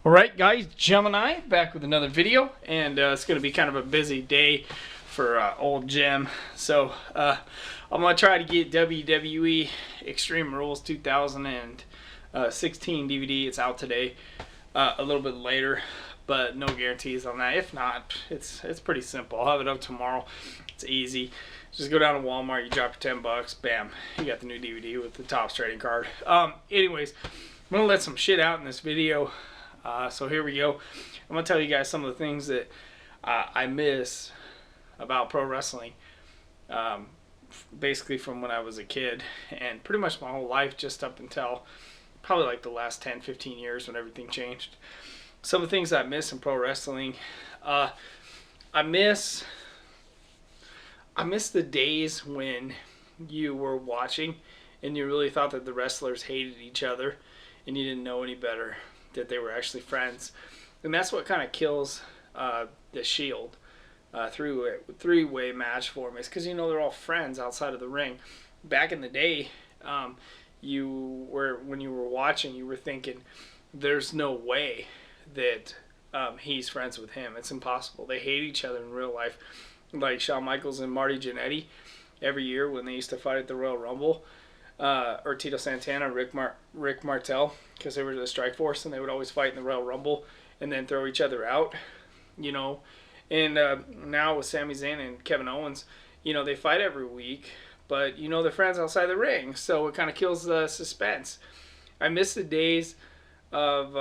Alright guys, Gemini back with another video, and it's going to be kind of a busy day for old Jim. So I'm going to try to get WWE Extreme Rules 2016 DVD. It's out today, a little bit later, but no guarantees on that. If not, it's pretty simple. I'll have it up tomorrow. It's easy. Just go down to Walmart, you drop your $10, bam, you got the new DVD with the Topps trading card. Anyways, I'm going to let some shit out in this video. So here we go. I'm going to tell you guys some of the things that I miss about pro wrestling, basically from when I was a kid, and pretty much my whole life just up until probably like the last 10-15 years when everything changed. Some of the things I miss in pro wrestling, I miss the days when you were watching and you really thought that the wrestlers hated each other and you didn't know any better, that they were actually friends. And that's what kind of kills the Shield three-way match format, because you know they're all friends outside of the ring. Back in the day, when you were watching, you were thinking there's no way that he's friends with him. It's impossible. They hate each other in real life. Like Shawn Michaels and Marty Jannetty every year when they used to fight at the Royal Rumble. Or Tito Santana, Rick Martel, because they were the Strike Force and they would always fight in the Royal Rumble and then throw each other out, you know. And now with Sami Zayn and Kevin Owens, you know, they fight every week, but you know they're friends outside the ring, so it kind of kills the suspense. I miss the days of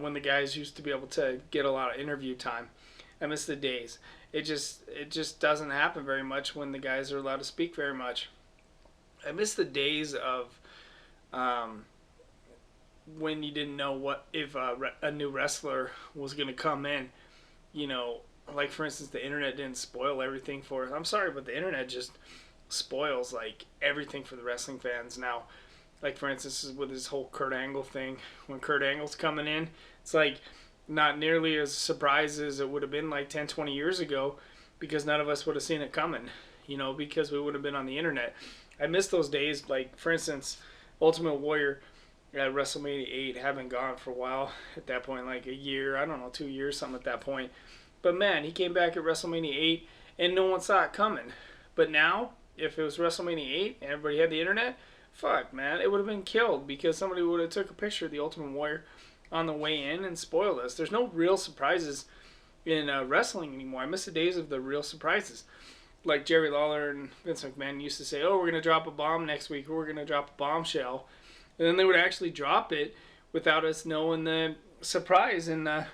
when the guys used to be able to get a lot of interview time. I miss the days. It just doesn't happen very much when the guys are allowed to speak very much. I miss the days of when you didn't know what if a new wrestler was going to come in. You know, like for instance, the internet didn't spoil everything for us. I'm sorry, but the internet just spoils like everything for the wrestling fans now. Like for instance, with this whole Kurt Angle thing, when Kurt Angle's coming in, it's like not nearly as surprised as it would have been like 10-20 years ago, because none of us would have seen it coming, you know, because we would have been on the internet. I miss those days. Like for instance, Ultimate Warrior at WrestleMania 8, having gone for a while at that point, like a year, I don't know, 2 years, something at that point. But man, he came back at WrestleMania 8 and no one saw it coming. But now, if it was WrestleMania 8 and everybody had the internet, fuck man, it would have been killed, because somebody would have took a picture of the Ultimate Warrior on the way in and spoiled us. There's no real surprises in wrestling anymore. I miss the days of the real surprises. Like Jerry Lawler and Vince McMahon used to say, oh, we're going to drop a bomb next week, or we're going to drop a bombshell. And then they would actually drop it without us knowing the surprise and the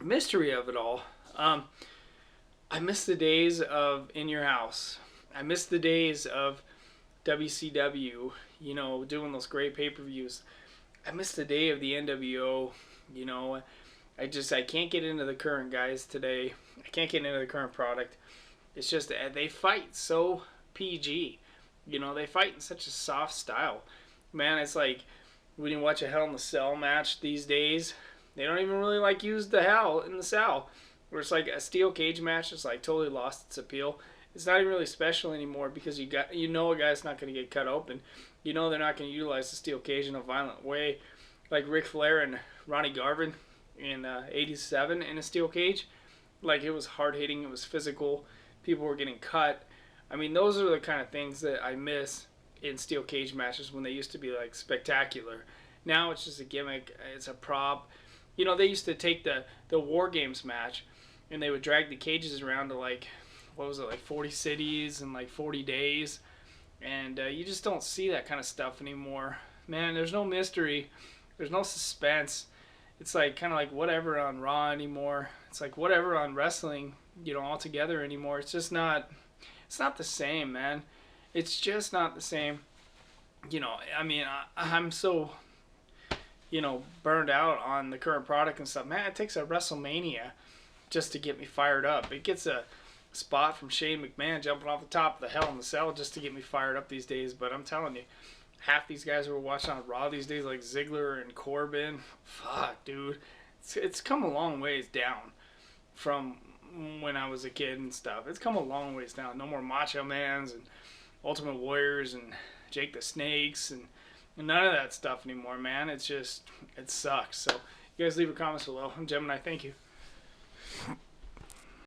mystery of it all. I miss the days of In Your House. I miss the days of WCW, you know, doing those great pay-per-views. I miss the day of the NWO, you know. I can't get into the current guys today. I can't get into the current product. It's just they fight so PG. You know, they fight in such a soft style. Man, it's like when you watch a Hell in a Cell match these days, they don't even really like use the Hell in the Cell. Where it's like a steel cage match, it's like totally lost its appeal. It's not even really special anymore, because you know a guy's not going to get cut open. You know they're not going to utilize the steel cage in a violent way. Like Ric Flair and Ronnie Garvin in '87 in a steel cage. Like, it was hard hitting, it was physical. People were getting cut. I mean, those are the kind of things that I miss in steel cage matches when they used to be like spectacular. Now it's just a gimmick. It's a prop. You know, they used to take the War Games match and they would drag the cages around to like, what was it, like 40 cities in like 40 days. And you just don't see that kind of stuff anymore. Man, there's no mystery. There's no suspense. It's like kind of like whatever on Raw anymore. It's like whatever on wrestling, you know, altogether anymore. It's just not, it's not the same, man. It's just not the same. You know, I mean, I'm so, you know, burned out on the current product and stuff. Man, it takes a WrestleMania just to get me fired up. It gets a spot from Shane McMahon jumping off the top of the Hell in the Cell just to get me fired up these days. But I'm telling you, half these guys who are watching on Raw these days, like Ziggler and Corbin, fuck, dude. It's come a long ways down from when I was a kid and stuff. It's come a long ways down. No more Macho Mans and Ultimate Warriors and Jake the Snakes and None of that stuff anymore, man. It's just, it sucks. So, you guys leave your comments below. I'm Gemini. Thank you.